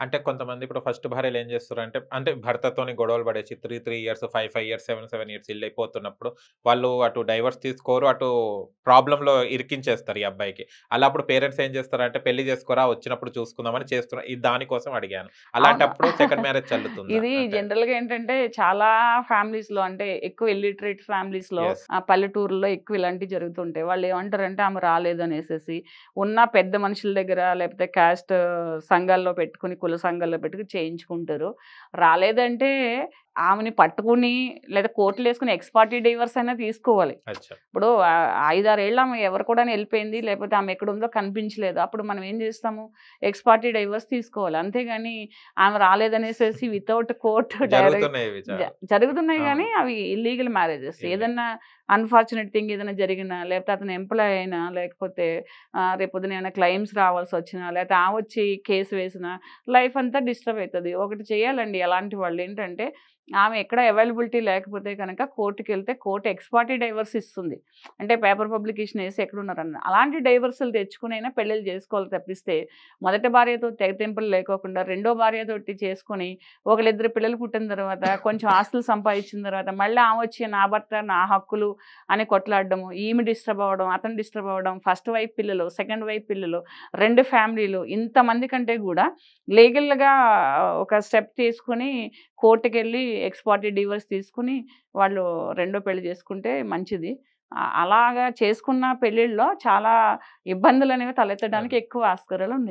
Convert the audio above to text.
అంటే కొంతమంది ఇప్పుడు ఫస్ట్ భార్యలు ఏం చేస్తారంటే, అంటే భర్తతోని గొడవలు పడేసి 3 ఇయర్స్, 5 ఇయర్స్, 7 ఇయర్స్ ఇల్లయిపోతున్నప్పుడు, వాళ్ళు అటు డైవోర్స్ తీసుకోరు, అటు ప్రాబ్లమ్‌లో ఇరికించేస్తారు ఈ అబ్బాయికి. అలా అప్పుడు పేరెంట్స్ ఏం చేస్తారంటే, పెళ్లి చేసుకోరా వచ్చినప్పుడు చూసుకుందామని చేస్తున్నారు. ఇది దానికోసం అడిగాను. అవును. అలాంటప్పుడు సెకండ్ మ్యారేజ్ చెల్లుతుందా? ఇది అంటే జనరల్‌గా ఏంటంటే చాలా ఫ్యామిలీస్‌లో అంటే ఎక్కువ ఇల్లిటరేట్ ఫ్యామిలీస్‌లో యెస్. పల్లెటూరుల్లో ఎక్కువ ఇలాంటివి జరుగుతుంటాయి. వాళ్ళేమంటారంటే ఆమె రాలేదనేసేసి ఉన్న పెద్ద మనుషుల దగ్గర లేకపోతే క్యాస్ట్ సంఘాల్లో పెట్టుకొని, కుల సంఘాల్లో పెట్టుకొని చేయించుకుంటారు. రాలేదంటే ఆమెని పట్టుకొని లేదా కోర్టులేసుకొని ఎక్స్ పార్టీ డైవర్స్ అయినా తీసుకోవాలి. అచ్చా! ఇప్పుడు 5, 6 ఏళ్ళు ఆమె ఎవరు కూడా ఎళ్ళిపోయింది. లేకపోతే ఆమె ఎక్కడుందో కనిపించలేదు. అప్పుడు మనం ఏం చేస్తాము? ఎక్స్ పార్టీ డైవర్స్ తీసుకోవాలి. అంతేగాని ఆమె రాలేదనేసేసి వితౌట్ కోర్ట్ డైరెక్ట్ జరుగుతున్నాయి ఇవి చాలా. జరుగుతున్నాయి అవును. గానీ అవి ఇల్లీగల్ మ్యారేజెస్. ఇల్లే. ఏదన్నా అన్‌ఫార్చునేట్ థింగ్ ఏదైనా జరిగినా, లేకపోతే అతను ఎంప్లాయ్ అయినా, లేకపోతే రేపొద్దున ఏమైనా క్లెయిమ్స్ రావాల్సొచ్చినా, లేకపోతే ఆమొచ్చి కేస్ వేసినా లైఫ్ అంతా డిస్టర్బ్ అయితది. ఒకటి చేయాలండి అలాంటి వాళ్ళేంటంటే, ఆమె ఎక్కడ అవైలబిలిటీ లేకపోతే గనక కోర్ట్‌కెళ్తే కోర్ట్ ఎక్స్ పార్టీ డైవర్స్ ఇస్తుంది. అంటే పేపర్ పబ్లికేషన్ ఏసి ఎక్కడున్నారని. అలాంటి డైవర్సులు తెచ్చుకొనైనా పెళ్ళిళ్ళు చేసుకోవాలి తప్పిస్తే, మొదటి భార్యతో తెగతెంపులు లేకోకుండా రెండో భార్యతోటి చేసుకొని, ఒకళ్ళిద్దరు పిల్లలు పుట్టిన తర్వాత, కొంచెం ఆస్తులు సంపాదించిన తర్వాత, మళ్ళీ ఆమొచ్చి నా భర్త, నా హక్కులు అని కొట్లాడడము, ఈమె డిస్టర్బ్ అవ్వడం, అతను డిస్టర్బ్ అవ్వడం, ఫస్ట్ వైఫ్ పిల్లలు, సెకండ్ వైఫ్ పిల్లలు, 2 ఫ్యామిలీలు ఇంతమంది కంటే గూడా లీగల్‌గా ఒక స్టెప్ తీసుకొని కోర్ట్‌కెళ్ళి ఎక్స్ పార్టీ డివోర్స్ తీసుకొని వాళ్ళు రెండో పెళ్లి చేసుకుంటే మంచిది. అలాగా చేసుకున్న పెళ్ళిల్లో చాలా ఇబ్బందులనేవి తలెత్తడానికి అదే. ఎక్కువ ఆస్కారాలున్నాయి.